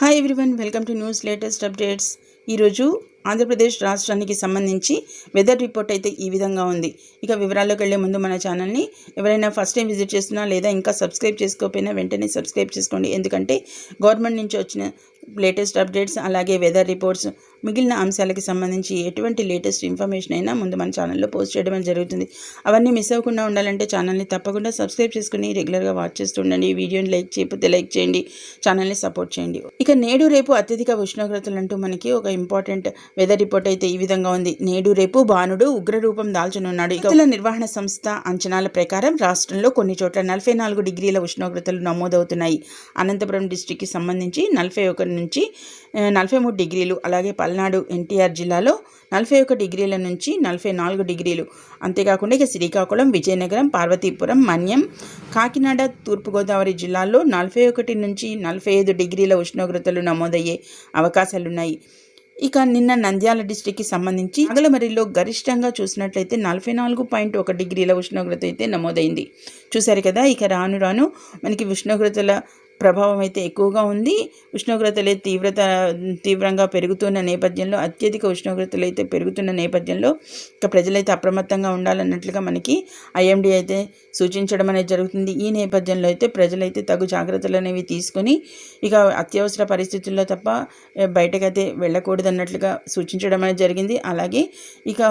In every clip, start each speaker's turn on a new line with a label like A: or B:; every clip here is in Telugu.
A: Hi everyone, welcome to news latest updates. ఈరోజు ఆంధ్రప్రదేశ్ రాష్ట్రానికి సంబంధించి వెదర్ రిపోర్ట్ అయితే ఈ విధంగా ఉంది. ఇక వివరాల్లోకి వెళ్లే ముందు మన ఛానల్ని ఎవరైనా ఫస్ట్ టైం విజిట్ చేస్తున్నా లేదా ఇంకా సబ్స్క్రైబ్ చేసుకోకపోయినా వెంటనే సబ్స్క్రైబ్ చేసుకోండి. ఎందుకంటే గవర్నమెంట్ నుంచి వచ్చిన లేటెస్ట్ అప్డేట్స్ అలాగే వెదర్ రిపోర్ట్స్ మిగిలిన అంశాలకి సంబంధించి ఎటువంటి లేటెస్ట్ ఇన్ఫర్మేషన్ అయినా ముందు మన ఛానల్లో పోస్ట్ చేయడం జరుగుతుంది. అవన్నీ మిస్ అవ్వకుండా ఉండాలంటే ఛానల్ని తప్పకుండా సబ్స్క్రైబ్ చేసుకుని రెగ్యులర్గా వాచ్ చేస్తూ ఉండండి. ఈ వీడియోని లైక్ చేయకపోతే లైక్ చేయండి, ఛానల్ని సపోర్ట్ చేయండి. ఇక నేడు రేపు అత్యధిక ఉష్ణోగ్రతలు అంటూ మనకి ఒక ఇంపార్టెంట్ వెదర్ రిపోర్ట్ అయితే ఈ విధంగా ఉంది. నేడు రేపు భానుడు ఉగ్రరూపం దాల్చనున్నాడు. విపత్తుల నిర్వహణ సంస్థ అంచనాల ప్రకారం రాష్ట్రంలో కొన్ని చోట్ల 44 డిగ్రీల ఉష్ణోగ్రతలు నమోదవుతున్నాయి. అనంతపురం డిస్టిక్కి సంబంధించి 41 నుంచి 43 డిగ్రీలు, అలాగే పల్నాడు ఎన్టీఆర్ జిల్లాలో 41 డిగ్రీల నుంచి 44 డిగ్రీలు, అంతేకాకుండా ఇక శ్రీకాకుళం, విజయనగరం, పార్వతీపురం, మన్యం, కాకినాడ, తూర్పుగోదావరి జిల్లాల్లో 41 నుంచి 45 డిగ్రీల ఉష్ణోగ్రతలు నమోదయ్యే అవకాశాలున్నాయి. ఇక నిన్న నంద్యాల డిస్టిక్కి సంబంధించి నాగలమరిలో గరిష్టంగా చూసినట్లయితే 44.1 డిగ్రీల ఉష్ణోగ్రత అయితే నమోదైంది. చూశారు కదా. ఇక రాను రాను మనకి ఉష్ణోగ్రతల ప్రభావం అయితే ఎక్కువగా ఉంది. ఉష్ణోగ్రతలే తీవ్రంగా పెరుగుతున్న నేపథ్యంలో, అత్యధిక ఉష్ణోగ్రతలు అయితే పెరుగుతున్న నేపథ్యంలో ఇక ప్రజలైతే అప్రమత్తంగా ఉండాలన్నట్లుగా మనకి ఐఎండీ అయితే సూచించడం అనేది జరుగుతుంది. ఈ నేపథ్యంలో అయితే ప్రజలైతే తగు జాగ్రత్తలు అనేవి తీసుకొని ఇక అత్యవసర పరిస్థితుల్లో తప్ప బయటకైతే వెళ్ళకూడదు అన్నట్లుగా సూచించడం అనేది జరిగింది. అలాగే ఇక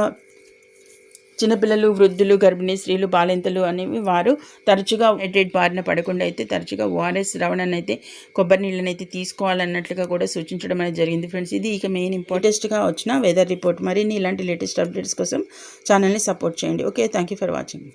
A: చిన్నపిల్లలు, వృద్ధులు, గర్భిణీ స్త్రీలు, బాలింతలు అనేవి వారు తరచుగా హైడ్రేట్ బారిన పడకుండా అయితే తరచుగా ఓఆర్ఎస్ ద్రావణాన్ని అయితే, కొబ్బరి నీళ్ళని అయితే తీసుకోవాలన్నట్లుగా కూడా సూచించడం అనేది జరిగింది. ఫ్రెండ్స్, ఇది ఇక మెయిన్ ఇంపార్టెంట్గా వచ్చిన వెదర్ రిపోర్ట్. మరిన్ని ఇలాంటి లేటెస్ట్ అప్డేట్స్ కోసం ఛానల్ని సపోర్ట్ చేయండి. Okay, thank you for watching.